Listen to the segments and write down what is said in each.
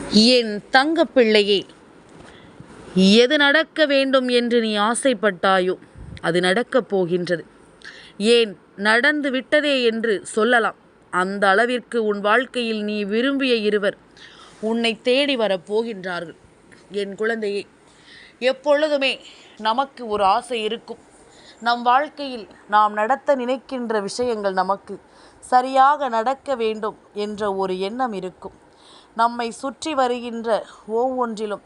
என் தங்கப்பிள்ளையே, எது நடக்க வேண்டும் என்று நீ ஆசைப்பட்டாயோ அது நடக்கப் போகின்றது. ஏன் நடந்து விட்டதே என்று சொல்லலாம். அந்த அளவிற்கு உன் வாழ்க்கையில் நீ விரும்பிய இருவர் உன்னை தேடி வரப்போகின்றார்கள். என் குழந்தையே, எப்பொழுதுமே நமக்கு ஒரு ஆசை இருக்கும். நம் வாழ்க்கையில் நாம் நடத்த நினைக்கின்ற விஷயங்கள் நமக்கு சரியாக நடக்க வேண்டும் என்ற ஒரு எண்ணம் இருக்கும். நம்மை சுற்றி வருகின்ற ஒவ்வொன்றிலும்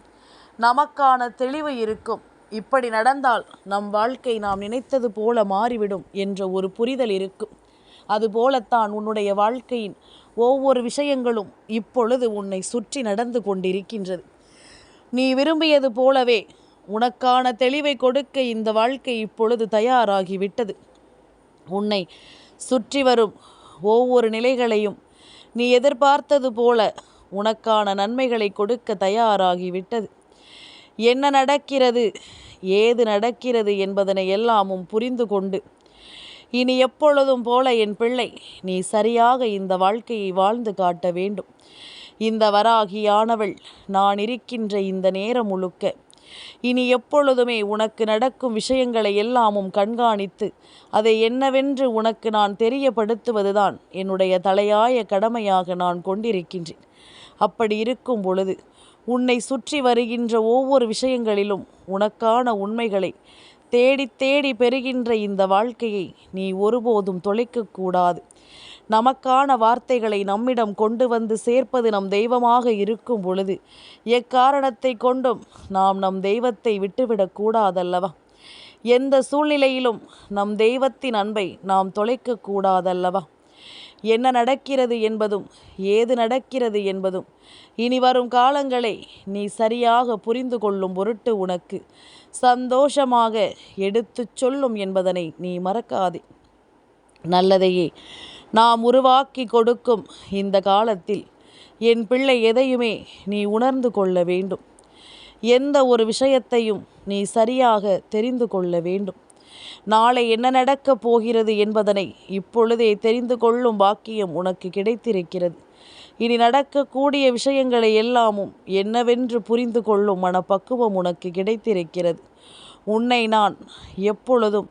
நமக்கான தெளிவு இருக்கும். இப்படி நடந்தால் நம் வாழ்க்கை நாம் நினைத்தது போல மாறிவிடும் என்ற ஒரு புரிதல் இருக்கும். அதுபோலத்தான் உன்னுடைய வாழ்க்கையின் ஒவ்வொரு விஷயங்களும் இப்பொழுது உன்னை சுற்றி நடந்து கொண்டிருக்கின்றது. நீ விரும்பியது போலவே உனக்கான தெளிவை கொடுக்க இந்த வாழ்க்கை இப்பொழுது தயாராகிவிட்டது. உன்னை சுற்றி வரும் ஒவ்வொரு நிலைகளையும் நீ எதிர்பார்த்தது போல உனக்கான நன்மைகளை கொடுக்க தயாராகிவிட்டது. என்ன நடக்கிறது, ஏது நடக்கிறது என்பதனை எல்லாமும் புரிந்து கொண்டு இனி எப்பொழுதும் போல என் பிள்ளை நீ சரியாக இந்த வாழ்க்கையை வாழ்ந்து காட்ட வேண்டும். இந்த வராகியானவள் நான் இருக்கின்ற இந்த நேரம் முழுக்க இனி எப்பொழுதுமே உனக்கு நடக்கும் விஷயங்களை எல்லாமும் கண்காணித்து அதை என்னவென்று உனக்கு நான் தெரியப்படுத்துவதுதான் என்னுடைய தலையாய கடமையாக நான் கொண்டிருக்கின்றேன். அப்படி இருக்கும் பொழுது உன்னை சுற்றி வருகின்ற ஒவ்வொரு விஷயங்களிலும் உனக்கான உண்மைகளை தேடி தேடி பெறுகின்ற இந்த வாழ்க்கையை நீ ஒருபோதும் தொலைக்கக்கூடாது. நமக்கான வார்த்தைகளை நம்மிடம் கொண்டு வந்து சேர்ப்பது நம் தெய்வமாக இருக்கும் பொழுது எக்காரணத்தை கொண்டும் நாம் நம் தெய்வத்தை விட்டுவிடக்கூடாதல்லவா? எந்த சூழ்நிலையிலும் நம் தெய்வத்தின் அன்பை நாம் தொலைக்கக்கூடாதல்லவா? என்ன நடக்கிறது என்பதும் ஏது நடக்கிறது என்பதும் இனி வரும் காலங்களை நீ சரியாக புரிந்து கொள்ளும் பொருட்டு உனக்கு சந்தோஷமாக எடுத்துச் சொல்லும் என்பதனை நீ மறக்காதே. நல்லதையே நாம் உருவாக்கி கொடுக்கும் இந்த காலத்தில் என் பிள்ளை எதையுமே நீ உணர்ந்து கொள்ள வேண்டும். எந்த ஒரு விஷயத்தையும் நீ சரியாக தெரிந்து கொள்ள வேண்டும். நாளை என்ன நடக்கப் போகிறது என்பதனை இப்பொழுதே தெரிந்து கொள்ளும் பாக்கியம் உனக்கு கிடைத்திருக்கிறது. இனி நடக்கக்கூடிய விஷயங்களை எல்லாமும் என்னவென்று புரிந்து கொள்ளும் மனப்பக்குவம் உனக்கு கிடைத்திருக்கிறது. உன்னை நான் எப்பொழுதும்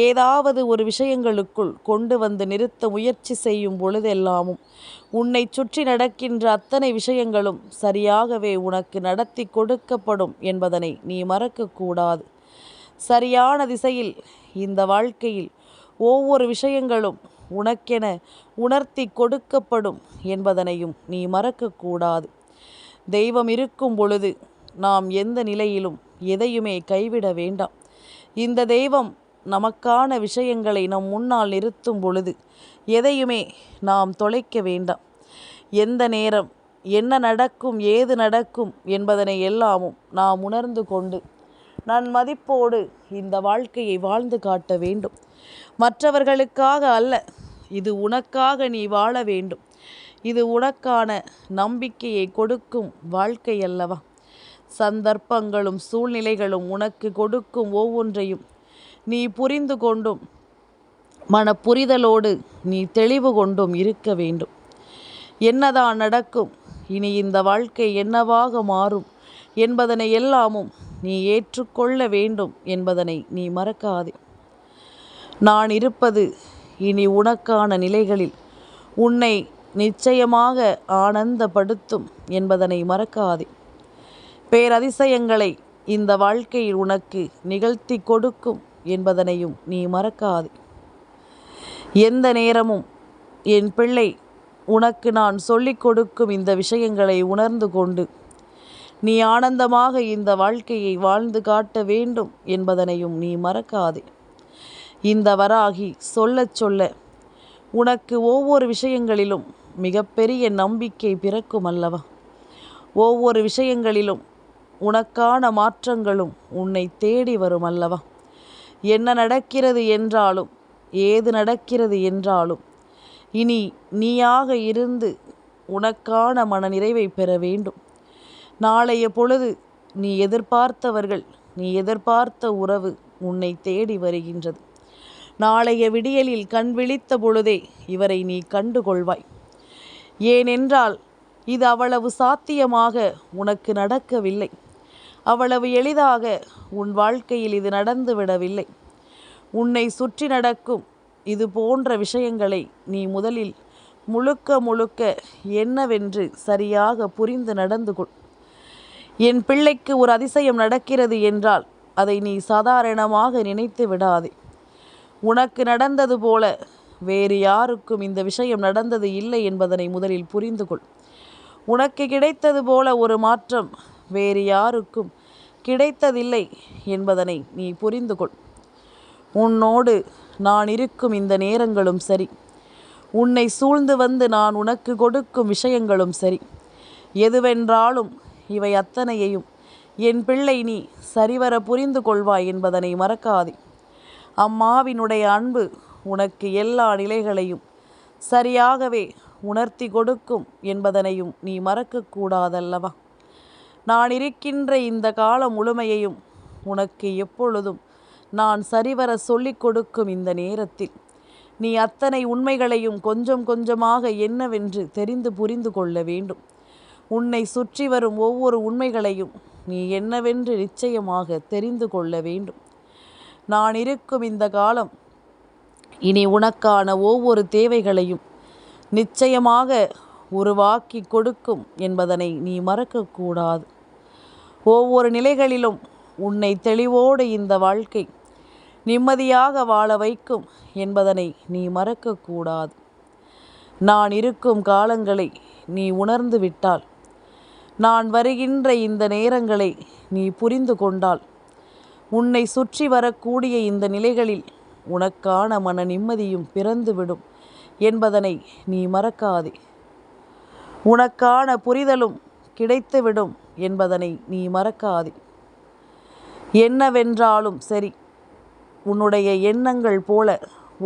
ஏதாவது ஒரு விஷயங்களுக்குள் கொண்டு வந்து நிறுத்த முயற்சி செய்யும் பொழுதெல்லாமும் உன்னை சுற்றி நடக்கின்ற அத்தனை விஷயங்களும் சரியாகவே உனக்கு நடத்தி கொடுக்கப்படும் என்பதனை நீ மறக்கக்கூடாது. சரியான திசையில் இந்த வாழ்க்கையில் ஒவ்வொரு விஷயங்களும் உனக்கென உணர்த்தி கொடுக்கப்படும் என்பதனையும் நீ மறக்கக்கூடாது. தெய்வம் இருக்கும் பொழுது நாம் எந்த நிலையிலும் எதையுமே கைவிட வேண்டாம். இந்த தெய்வம் நமக்கான விஷயங்களை நம் முன்னால் நிறுத்தும் பொழுது எதையுமே நாம் தொலைக்க வேண்டாம். எந்த நேரம் என்ன நடக்கும் ஏது நடக்கும் என்பதனை எல்லாமும் நாம் உணர்ந்து கொண்டு நன்மதிப்போடு இந்த வாழ்க்கையை வாழ்ந்து காட்ட வேண்டும். மற்றவர்களுக்காக அல்ல, இது உனக்காக நீ வாழ வேண்டும். இது உனக்கான நம்பிக்கையை கொடுக்கும் வாழ்க்கை அல்லவா? சந்தர்ப்பங்களும் சூழ்நிலைகளும் உனக்கு கொடுக்கும் ஒவ்வொன்றையும் நீ புரிந்து கொண்டும் மனப்புரிதலோடு நீ தெளிவு கொண்டும் இருக்க வேண்டும். என்னதான் நடக்கும், இனி இந்த வாழ்க்கை என்னவாக மாறும் என்பதனை எல்லாமும் நீ ஏற்றுக்கொள்ள வேண்டும் என்பதனை நீ மறக்காதே. நான் இருப்பது இனி உனக்கான நிலைகளில் உன்னை நிச்சயமாக ஆனந்தப்படுத்தும் என்பதனை மறக்காதே. பேரதிசயங்களை இந்த வாழ்க்கையில் உனக்கு நிகழ்த்தி கொடுக்கும் என்பதனையும் நீ மறக்காதே. எந்த நேரமும் என் பிள்ளை உனக்கு நான் சொல்லிக் கொடுக்கும் இந்த விஷயங்களை உணர்ந்து கொண்டு நீ ஆனந்தமாக இந்த வாழ்க்கையை வாழ்ந்து காட்ட வேண்டும் என்பதனையும் நீ மறக்காதே. இந்த வராகி சொல்ல சொல்ல உனக்கு ஒவ்வொரு விஷயங்களிலும் மிகப்பெரிய நம்பிக்கை பிறக்கும் அல்லவா? ஒவ்வொரு விஷயங்களிலும் உனக்கான மாற்றங்களும் உன்னை தேடி வரும் அல்லவா? என்ன நடக்கிறது என்றாலும் ஏது நடக்கிறது என்றாலும் இனி நீயாக இருந்து உனக்கான மனநிறைவை பெற வேண்டும். நாளைய பொழுது நீ எதிர்பார்த்தவர்கள், நீ எதிர்பார்த்த உறவு உன்னை தேடி வருகின்றது. நாளைய விடியலில் கண் விழித்த பொழுதே இவரை நீ கண்டுகொள்வாய். ஏனென்றால் இது அவ்வளவு சாத்தியமாக உனக்கு நடக்கவில்லை. அவ்வளவு எளிதாக உன் வாழ்க்கையில் இது நடந்துவிடவில்லை. உன்னை சுற்றி நடக்கும் இது போன்ற விஷயங்களை நீ முதலில் முழுக்க முழுக்க என்னவென்று சரியாக புரிந்து நடந்து கொள். என் பிள்ளைக்கு ஒரு அதிசயம் நடக்கிறது என்றால் அதை நீ சாதாரணமாக நினைத்து விடாதே. உனக்கு நடந்தது போல வேறு யாருக்கும் இந்த விஷயம் நடந்தது இல்லை என்பதனை முதலில் புரிந்து கொள். உனக்கு கிடைத்தது போல ஒரு மாற்றம் வேறு யாருக்கும் கிடைத்ததில்லை என்பதனை நீ புரிந்து கொள். உன்னோடு நான் இருக்கும் இந்த நேரங்களும் சரி, உன்னை சூழ்ந்து வந்து நான் உனக்கு கொடுக்கும் விஷயங்களும் சரி, எதுவென்றாலும் இவை அத்தனையையும் என் பிள்ளை நீ சரிவர புரிந்து கொள்வாய் என்பதனை மறக்காதே. அம்மாவினுடைய அன்பு உனக்கு எல்லா நிலைகளையும் சரியாகவே உணர்த்தி கொடுக்கும் என்பதனையும் நீ மறக்கக்கூடாதல்லவா? நான் இருக்கின்ற இந்த காலம் முழுமையையும் உனக்கு எப்பொழுதும் நான் சரிவர சொல்லிக் கொடுக்கும் இந்த நேரத்தில் நீ அத்தனை உண்மைகளையும் கொஞ்சம் கொஞ்சமாக என்னவென்று தெரிந்து புரிந்து கொள்ள வேண்டும். உன்னை சுற்றி வரும் ஒவ்வொரு உண்மைகளையும் நீ என்னவென்று நிச்சயமாக தெரிந்து கொள்ள வேண்டும். நான் இருக்கும் இந்த காலம் இனி உனக்கான ஒவ்வொரு தேவைகளையும் நிச்சயமாக உருவாக்கி கொடுக்கும் என்பதனை நீ மறக்கக்கூடாது. ஒவ்வொரு நிலைகளிலும் உன்னை தெளிவோடு இந்த வாழ்க்கை நிம்மதியாக வாழ வைக்கும் என்பதனை நீ மறக்கக்கூடாது. நான் இருக்கும் காலங்களை நீ உணர்ந்து விட்டால், நான் வருகின்ற இந்த நேரங்களை நீ புரிந்து கொண்டால், உன்னை சுற்றி வரக்கூடிய இந்த நிலைகளில் உனக்கான மன நிம்மதியும் பிறந்துவிடும் என்பதனை நீ மறக்காதே. உனக்கான புரிதலும் கிடைத்துவிடும் என்பதனை நீ மறக்காதே. என்னவென்றாலும் சரி, உன்னுடைய எண்ணங்கள் போல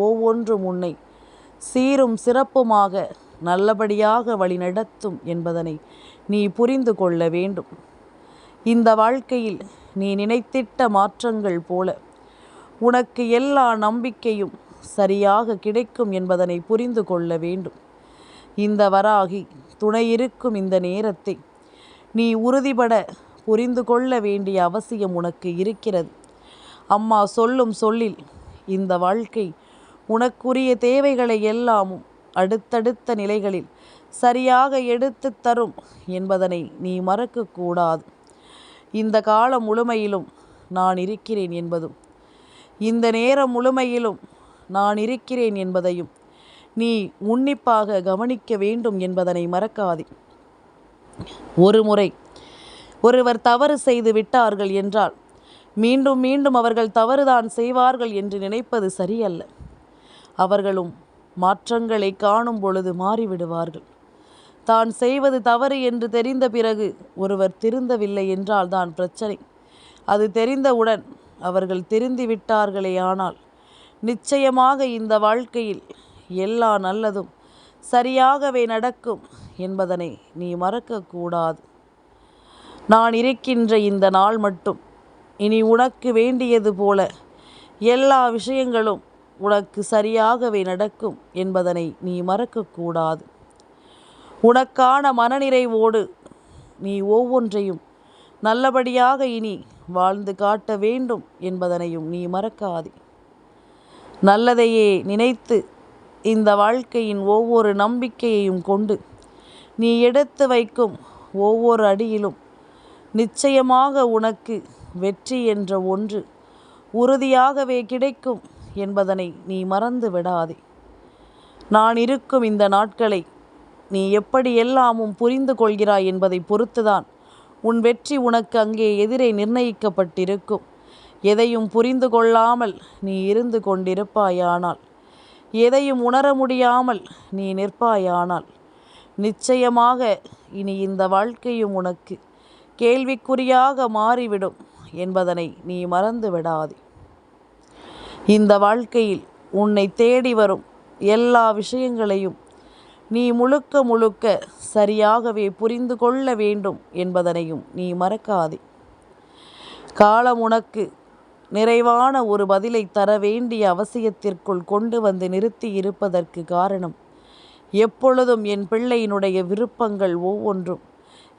ஒவ்வொன்றும் உன்னை சீரும் சிறப்புமாக நல்லபடியாக வழிநடத்தும் என்பதனை நீ புரிந்து கொள்ள வேண்டும். இந்த வாழ்க்கையில் நீ நினைத்திட்ட மாற்றங்கள் போல உனக்கு எல்லா நம்பிக்கையும் சரியாக கிடைக்கும் என்பதனை புரிந்து கொள்ள வேண்டும். இந்த வராகி துணையிருக்கும் இந்த நேரத்தை நீ உறுதிபட புரிந்து கொள்ள வேண்டிய அவசியம் உனக்கு இருக்கிறது. அம்மா சொல்லும் சொல்லில் இந்த வாழ்க்கை உனக்குரிய தேவைகளை எல்லாமும் அடுத்தடுத்த நிலைகளில் சரியாக எடுத்து தரும் என்பதனை நீ மறக்கக்கூடாது. இந்த காலம் முழுமையிலும் நான் இருக்கிறேன் என்பதும், இந்த நேரம் முழுமையிலும் நான் இருக்கிறேன் என்பதையும் நீ உன்னிப்பாக கவனிக்க வேண்டும் என்பதனை மறக்காதே. ஒரு முறை ஒருவர் தவறு செய்து விட்டார்கள் என்றால் மீண்டும் மீண்டும் அவர்கள் தவறுதான் செய்வார்கள் என்று நினைப்பது சரியல்ல. அவர்களும் மாற்றங்களை காணும் பொழுது மாறிவிடுவார்கள். தான் செய்வது தவறு என்று தெரிந்த பிறகு ஒருவர் திருந்தவில்லை என்றால் தான் பிரச்சனை. அது தெரிந்தவுடன் அவர்கள் திருந்தி விட்டார்களே ஆனால் நிச்சயமாக இந்த வாழ்க்கையில் எல்லா நல்லதும் சரியாகவே நடக்கும் என்பதனை நீ மறக்கக்கூடாது. நான் இருக்கின்ற இந்த நாள் மட்டும் இனி உனக்கு வேண்டியது போல எல்லா விஷயங்களும் உனக்கு சரியாகவே நடக்கும் என்பதனை நீ மறக்கக்கூடாது. உனக்கான மனநிறைவோடு நீ ஒவ்வொன்றையும் நல்லபடியாக இனி வாழ்ந்து காட்ட வேண்டும் என்பதனையும் நீ மறக்காதே. நல்லதையே நினைத்து இந்த வாழ்க்கையின் ஒவ்வொரு நம்பிக்கையையும் கொண்டு நீ எடுத்து வைக்கும் ஒவ்வொரு அடியிலும் நிச்சயமாக உனக்கு வெற்றி என்ற ஒன்று உறுதியாகவே கிடைக்கும் என்பதனை நீ மறந்து விடாதே. நான் இருக்கும் இந்த நாட்களை நீ எப்படி எல்லாமும் புரிந்து கொள்கிறாய் என்பதை பொறுத்துதான் உன் வெற்றி உனக்கு அங்கே எதிரே நிர்ணயிக்கப்பட்டிருக்கும். எதையும் புரிந்து கொள்ளாமல் நீ இருந்து கொண்டிருப்பாயானால், எதையும் உணர முடியாமல் நீ நிற்பாயானால், நிச்சயமாக இனி இந்த வாழ்க்கையும் உனக்கு கேள்விக்குறியாக மாறிவிடும் என்பதனை நீ மறந்து விடாதே. இந்த வாழ்க்கையில் உன்னை தேடி வரும் எல்லா விஷயங்களையும் நீ முழுக்க முழுக்க சரியாகவே புரிந்து கொள்ள வேண்டும் என்பதனையும் நீ மறக்காதே. காலம் உனக்கு நிறைவான ஒரு பதிலை தர வேண்டிய அவசியத்திற்குள் கொண்டு வந்து நிறுத்தி இருப்பதற்கு காரணம் எப்பொழுதும் என் பிள்ளையினுடைய விருப்பங்கள் ஒவ்வொன்றும்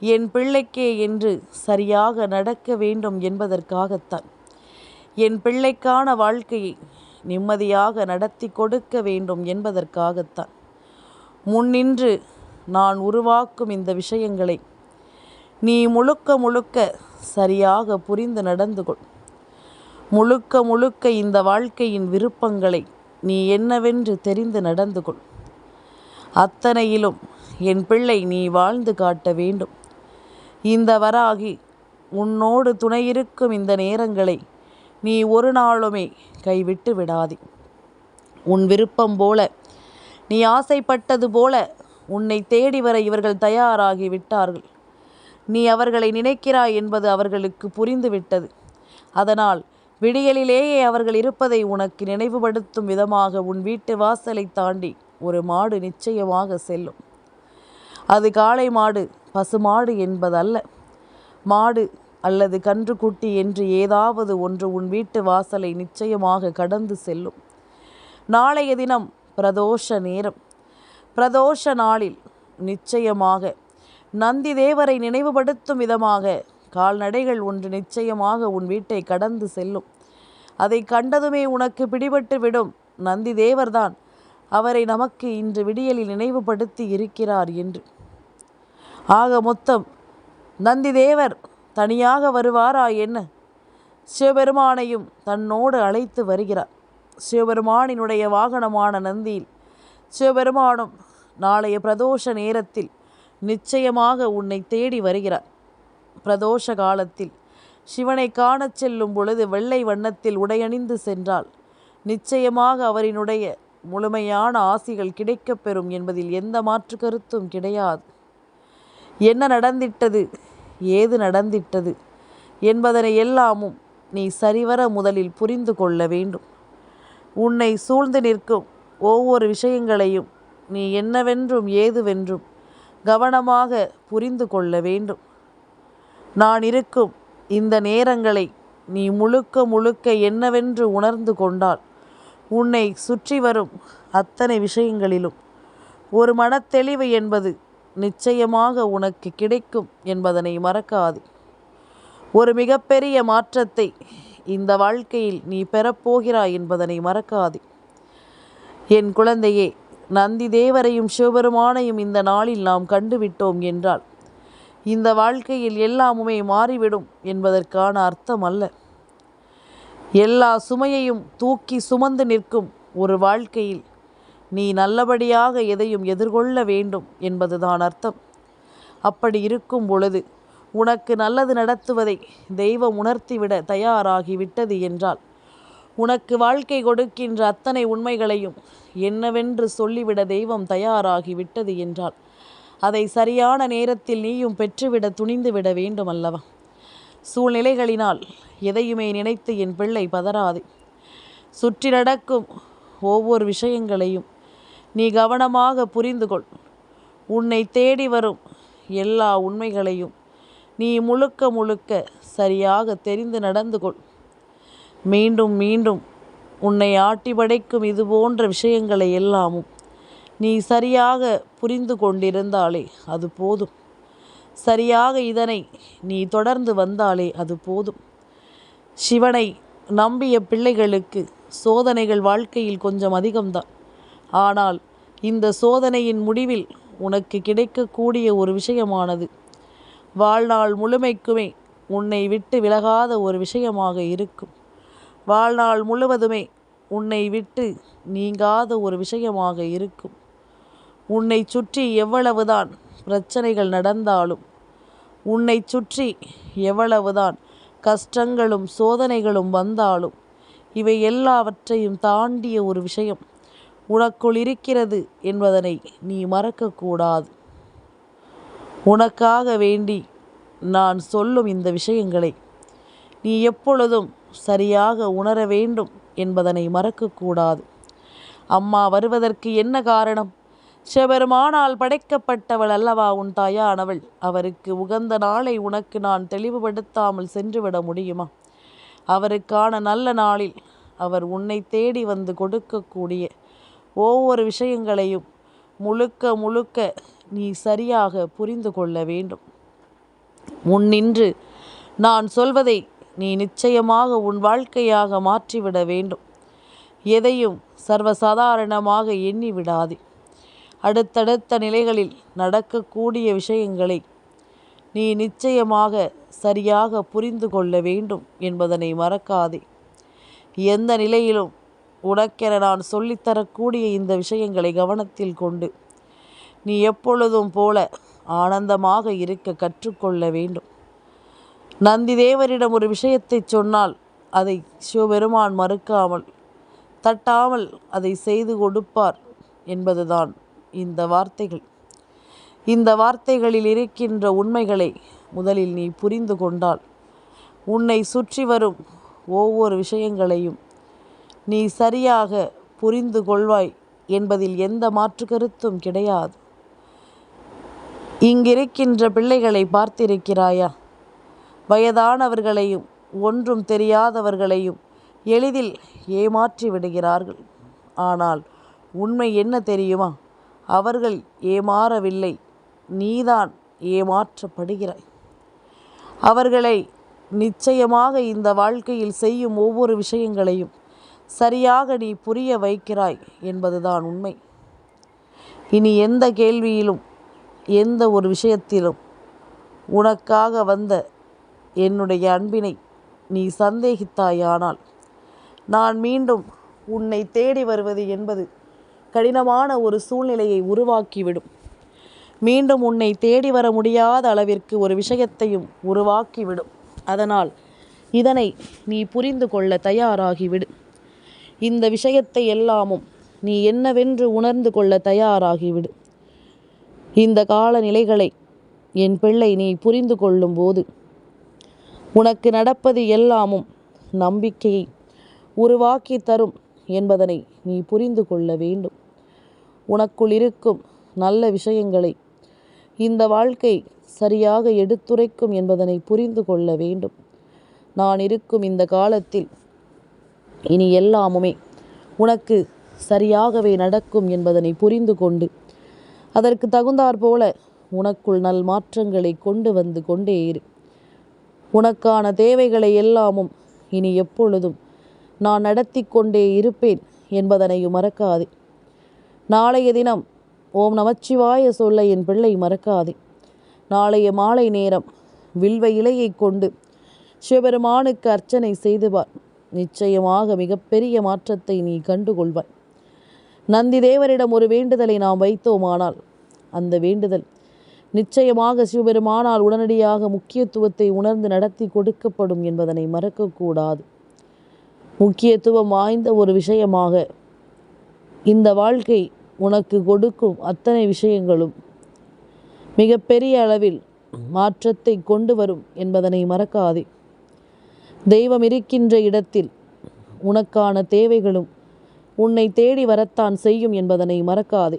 என் பிள்ளைக்கே என்று சரியாக நடக்க வேண்டும் என்பதற்காகத்தான். என் பிள்ளைக்கான வாழ்க்கையை நிம்மதியாக நடத்தி கொடுக்க வேண்டும் என்பதற்காகத்தான். முன்னின்று நான் உருவாக்கும் இந்த விஷயங்களை நீ முழுக்க முழுக்க சரியாக புரிந்து நடந்து கொள். முழுக்க முழுக்க இந்த வாழ்க்கையின் விருப்பங்களை நீ என்னவென்று தெரிந்து நடந்து கொள். அத்தனையிலும் என் பிள்ளை நீ வாழ்ந்து காட்ட வேண்டும். இந்த வராகி உன்னோடு துணையிருக்கும் இந்த நேரங்களை நீ ஒரு நாளுமே கைவிட்டு விடாதே. உன் விருப்பம் போல, நீ ஆசைப்பட்டது போல உன்னை தேடி வர இவர்கள் தயாராகி விட்டார்கள். நீ அவர்களை நினைக்கிறாய் என்பது அவர்களுக்கு புரிந்துவிட்டது. அதனால் விடியலிலேயே அவர்கள் இருப்பதை உனக்கு நினைவுபடுத்தும் விதமாக உன் வீட்டு வாசலை தாண்டி ஒரு மாடு நிச்சயமாக செல்லும். அது காளை மாடு, பசுமாடு என்பதல்ல. மாடு அல்லது கன்றுக்குட்டி என்று ஏதாவது ஒன்று உன் வீட்டு வாசலை நிச்சயமாக கடந்து செல்லும். நாளைய தினம் பிரதோஷ நேரம். பிரதோஷ நாளில் நிச்சயமாக நந்தி தேவரை நினைவுபடுத்தும் விதமாக கால்நடைகள் ஒன்று நிச்சயமாக உன் வீட்டை கடந்து செல்லும். அதை கண்டதுமே உனக்கு பிடிபட்டு விடும். நந்தி தேவர்தான் அவரை நமக்கு இன்று விடியலில் நினைவுபடுத்தி இருக்கிறார் என்று. ஆக மொத்தம் நந்தி தேவர் தனியாக வருவாரா என்ன? சிவபெருமானையும் தன்னோடு அழைத்து வருகிறார். சிவபெருமானினுடைய வாகனமான நந்தியில் சிவபெருமானும் நாளைய பிரதோஷ நேரத்தில் நிச்சயமாக உன்னை தேடி வருகிறார். பிரதோஷ காலத்தில் சிவனை காணச் செல்லும் பொழுது வெள்ளை வண்ணத்தில் உடையணிந்து சென்றால் நிச்சயமாக அவரினுடைய முழுமையான ஆசிகள் கிடைக்கப்பெறும் என்பதில் எந்த மாற்று கருத்தும் கிடையாது. என்ன நடந்திட்டது, ஏது நடந்திட்டது என்பதனை எல்லாமும் நீ சரிவர முதலில் புரிந்து கொள்ள வேண்டும். உன்னை சூழ்ந்து நிற்கும் ஒவ்வொரு விஷயங்களையும் நீ என்னவென்றும் ஏதுவென்றும் கவனமாக புரிந்து கொள்ள வேண்டும். நான் இருக்கும் இந்த நேரங்களை நீ முழுக்க முழுக்க என்னவென்று உணர்ந்து கொண்டால் உன்னை சுற்றி வரும் அத்தனை விஷயங்களிலும் ஒரு மனத்தெளிவு என்பது நிச்சயமாக உனக்கு கிடைக்கும் என்பதனை மறக்காது. ஒரு மிகப்பெரிய மாற்றத்தை இந்த வாழ்க்கையில் நீ பெறப்போகிறாய் என்பதனை மறக்காது. என் குழந்தையே, நந்தி தேவரையும் சிவபெருமானையும் இந்த நாளில் நாம் கண்டுவிட்டோம் என்றால் இந்த வாழ்க்கையில் எல்லாமுமே மாறிவிடும் என்பதற்கான அர்த்தம் அல்ல. எல்லா சுமையையும் தூக்கி சுமந்து நிற்கும் ஒரு வாழ்க்கையில் நீ நல்லபடியாக எதையும் எதிர்கொள்ள வேண்டும் என்பதுதான் அர்த்தம். அப்படி இருக்கும் பொழுது உனக்கு நல்லது நடத்துவதை தெய்வம் உணர்த்திவிட தயாராகிவிட்டது என்றால் உனக்கு வாழ்க்கை கொடுக்கின்ற அத்தனை உண்மைகளையும் என்னவென்று சொல்லிவிட தெய்வம் தயாராகிவிட்டது என்றால் அதை சரியான நேரத்தில் நீயும் பெற்றுவிட துணிந்துவிட வேண்டும் அல்லவா? சூழ்நிலைகளினால் எதையுமே நினைத்து என் பிள்ளை பதறாதே. சுற்றி நடக்கும் ஒவ்வொரு விஷயங்களையும் நீ கவனமாக புரிந்து கொள். உன்னை தேடி வரும் எல்லா உண்மைகளையும் நீ முழுக்க முழுக்க சரியாக தெரிந்து நடந்து கொள். மீண்டும் மீண்டும் உன்னை ஆட்டி படைக்கும் இது போன்ற விஷயங்களை எல்லாமும் நீ சரியாக புரிந்து கொண்டிருந்தாலே அது போதும். சரியாக இதனை நீ தொடர்ந்து வந்தாலே அது போதும். சிவனை நம்பிய பிள்ளைகளுக்கு சோதனைகள் வாழ்க்கையில் கொஞ்சம் அதிகம்தான். ஆனால் இந்த சோதனையின் முடிவில் உனக்கு கிடைக்கக்கூடிய ஒரு விஷயமானது வாழ்நாள் முழுமைக்குமே உன்னை விட்டு விலகாத ஒரு விஷயமாக இருக்கும். வாழ்நாள் முழுவதுமே உன்னை விட்டு நீங்காத ஒரு விஷயமாக இருக்கும். உன்னை சுற்றி எவ்வளவுதான் பிரச்சனைகள் நடந்தாலும், உன்னை சுற்றி எவ்வளவுதான் கஷ்டங்களும் சோதனைகளும் வந்தாலும், இவை எல்லாவற்றையும் தாண்டிய ஒரு விஷயம் உனக்குள் இருக்கிறது என்பதனை நீ மறக்கக்கூடாது. உனக்காக வேண்டி நான் சொல்லும் இந்த விஷயங்களை நீ எப்பொழுதும் சரியாக உணர வேண்டும் என்பதனை மறக்கக்கூடாது. அம்மா வருவதற்கு என்ன காரணம்? சிவபெருமானால் படைக்கப்பட்டவள் அல்லவா உன் தாயானவள். அவருக்கு உகந்த நாளை உனக்கு நான் தெளிவுபடுத்தாமல் சென்றுவிட முடியுமா? அவருக்கான நல்ல நாளில் அவர் உன்னை தேடி வந்து கொடுக்கக்கூடிய ஒவ்வொரு விஷயங்களையும் முழுக்க முழுக்க நீ சரியாக புரிந்து கொள்ள வேண்டும். முன்னின்று நான் சொல்வதை நீ நிச்சயமாக உன் வாழ்க்கையாக மாற்றிவிட வேண்டும். எதையும் சர்வசாதாரணமாக எண்ணி விடாதே. அடுத்தடுத்த நிலைகளில் நடக்கக்கூடிய விஷயங்களை நீ நிச்சயமாக சரியாக புரிந்து கொள்ள வேண்டும் என்பதனை மறக்காதே. எந்த நிலையிலும் உனக்கென நான் சொல்லித்தரக்கூடிய இந்த விஷயங்களை கவனத்தில் கொண்டு நீ எப்பொழுதும் போல ஆனந்தமாக இருக்க கற்றுக்கொள்ள வேண்டும். நந்தி தேவரிடம் ஒரு விஷயத்தை சொன்னால் அதை சிவபெருமான் மறுக்காமல் தட்டாமல் அதை செய்து கொடுப்பார் என்பதுதான் இந்த வார்த்தைகள். இந்த வார்த்தைகளில் இருக்கின்ற உண்மைகளை முதலில் நீ புரிந்து கொண்டால் உன்னை சுற்றி வரும் ஒவ்வொரு விஷயங்களையும் நீ சரியாக புரிந்து கொள்வாய் என்பதில் எந்த மாற்று கருத்தும் கிடையாது. இங்கிருக்கின்ற பிள்ளைகளை பார்த்திருக்கிறாயா? வயதானவர்களையும் ஒன்றும் தெரியாதவர்களையும் எளிதில் ஏமாற்றி விடுகிறார்கள். ஆனால் உண்மை என்ன தெரியுமா? அவர்கள் ஏமாறவில்லை, நீதான் ஏமாற்றப்படுகிறாய். அவர்களை நிச்சயமாக இந்த வாழ்க்கையில் செய்யும் ஒவ்வொரு விஷயங்களையும் சரியாக நீ புரிய வைக்கிறாய் என்பதுதான் உண்மை. இனி எந்த கேள்வியிலும் எந்த ஒரு விஷயத்திலும் உனக்காக வந்த என்னுடைய அன்பினை நீ சந்தேகித்தாயானால் நான் மீண்டும் உன்னை தேடி வருவது என்பது கடினமான ஒரு சூழ்நிலையை உருவாக்கிவிடும். மீண்டும் உன்னை தேடி வர முடியாத அளவிற்கு ஒரு விஷயத்தையும் உருவாக்கிவிடும். அதனால் இதனை நீ புரிந்து கொள்ள தயாராகிவிடு. இந்த விஷயத்தை எல்லாமும் நீ என்னவென்று உணர்ந்து கொள்ள தயாராகிவிடு. இந்த காலநிலைகளை என் பிள்ளை நீ புரிந்து கொள்ளும்போது உனக்கு நடப்பது எல்லாமும் நம்பிக்கையை உருவாக்கி தரும் என்பதனை நீ புரிந்து கொள்ள வேண்டும். உனக்குள் இருக்கும் நல்ல விஷயங்களை இந்த வாழ்க்கை சரியாக எடுத்துரைக்கும் என்பதனை புரிந்து கொள்ள வேண்டும். நான் இருக்கும் இந்த காலத்தில் இனி எல்லாமுமே உனக்கு சரியாகவே நடக்கும் என்பதனை புரிந்து கொண்டு அதற்கு தகுந்தாற்போல உனக்குள் நல் மாற்றங்களை கொண்டு வந்து கொண்டே இரு. உனக்கான தேவைகளை எல்லாமும் இனி எப்பொழுதும் நான் நடத்தி கொண்டே இருப்பேன் என்பதனையும் மறக்காதே. நாளைய தினம் ஓம் நமச்சிவாய சொல்ல என் பிள்ளை மறக்காதே. நாளைய மாலை நேரம் வில்வ இலையை கொண்டு சிவபெருமானுக்கு அர்ச்சனை செய்து பார். நிச்சயமாக மிகப்பெரிய மாற்றத்தை நீ கண்டுகொள்வாய். நந்தி தேவரிடம் ஒரு வேண்டுதலை நாம் வைத்தோமானால் அந்த வேண்டுதல் நிச்சயமாக சிவபெருமானால் உடனடியாக முக்கியத்துவத்தை உணர்ந்து நடத்தி கொடுக்கப்படும் என்பதனை மறக்கக்கூடாது. முக்கியத்துவம் வாய்ந்த ஒரு விஷயமாக இந்த வாழ்க்கை உனக்கு கொடுக்கும் அத்தனை விஷயங்களும் மிகப்பெரிய அளவில் மாற்றத்தை கொண்டு வரும் என்பதனை மறக்காதே. தெய்வம் இருக்கின்ற இடத்தில் உனக்கான தேவைகளும் உன்னை தேடி வரத்தான் செய்யும் என்பதனை மறக்காதே.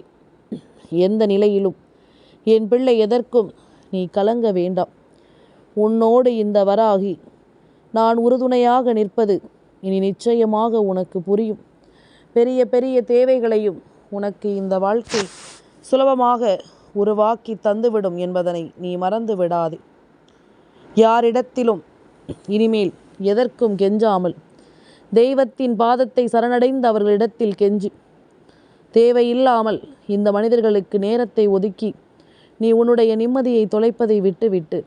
எந்த நிலையிலும் என் பிள்ளை எதற்கும் நீ கலங்க வேண்டாம். உன்னோடு இந்த வராகி நான் உறுதுணையாக நிற்பது இனி நிச்சயமாக உனக்கு புரியும். பெரிய பெரிய தேவைகளையும் உனக்கு இந்த வாழ்க்கை சுலபமாக உருவாக்கி தந்துவிடும் என்பதனை நீ மறந்து விடாதே. யாரிடத்திலும் இனிமேல் எதற்கும் கெஞ்சாமல் தெய்வத்தின் பாதத்தை சரணடைந்து அவர்களிடத்தில் கெஞ்சி தேவையில்லாமல் இந்த மனிதர்களுக்கு நேரத்தை ஒதுக்கி நீ உன்னுடைய நிம்மதியை தொலைப்பதை விட்டுவிட்டு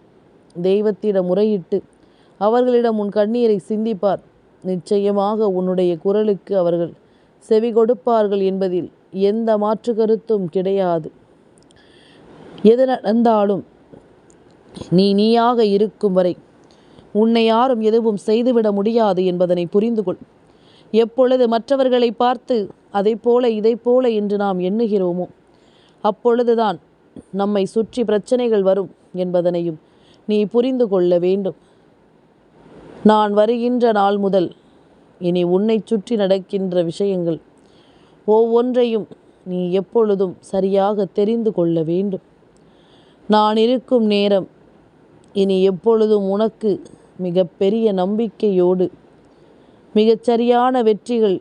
தெய்வத்திடம் முறையிட்டு அவர்களிடம் உன் கண்ணீரை சிந்திப்பார். நிச்சயமாக உன்னுடைய குரலுக்கு அவர்கள் செவி கொடுப்பார்கள் என்பதில் எந்த மாற்று கருத்தும் கிடையாது. எது நடந்தாலும் நீயாக இருக்கும் வரை உன்னை யாரும் எதுவும் செய்துவிட முடியாது என்பதனை புரிந்து கொள். எப்பொழுது மற்றவர்களை பார்த்து அதை போல இதை போல என்று நாம் எண்ணுகிறோமோ அப்பொழுதுதான் நம்மை சுற்றி பிரச்சனைகள் வரும் என்பதனையும் நீ புரிந்து கொள்ள வேண்டும். நான் வருகின்ற நாள் முதல் இனி உன்னை சுற்றி நடக்கின்ற விஷயங்கள் ஒவ்வொன்றையும் நீ எப்பொழுதும் சரியாக தெரிந்து கொள்ள வேண்டும். நான் இருக்கும் நேரம் இனி எப்பொழுதும் உனக்கு மிகப்பெரிய நம்பிக்கையோடு மிகச்சரியான வெற்றிகள்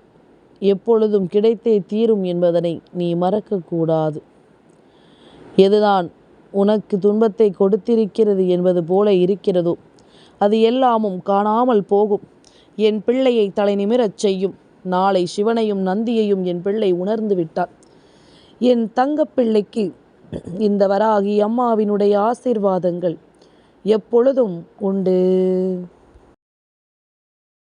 எப்பொழுதும் கிடைத்தே தீரும் என்பதனை நீ மறக்கக்கூடாது. எதுதான் உனக்கு துன்பத்தை கொடுத்திருக்கிறது என்பது போல இருக்கிறதோ அது எல்லாமும் காணாமல் போகும். என் பிள்ளையை தலை நிமிரச் செய்யும். நாளை சிவனையும் நந்தியையும் என் பிள்ளை உணர்ந்து விட்டார். என் தங்கப்பிள்ளைக்கு இந்த வராகி அம்மாவினுடைய ஆசீர்வாதங்கள் எப்பொழுதும் உண்டு.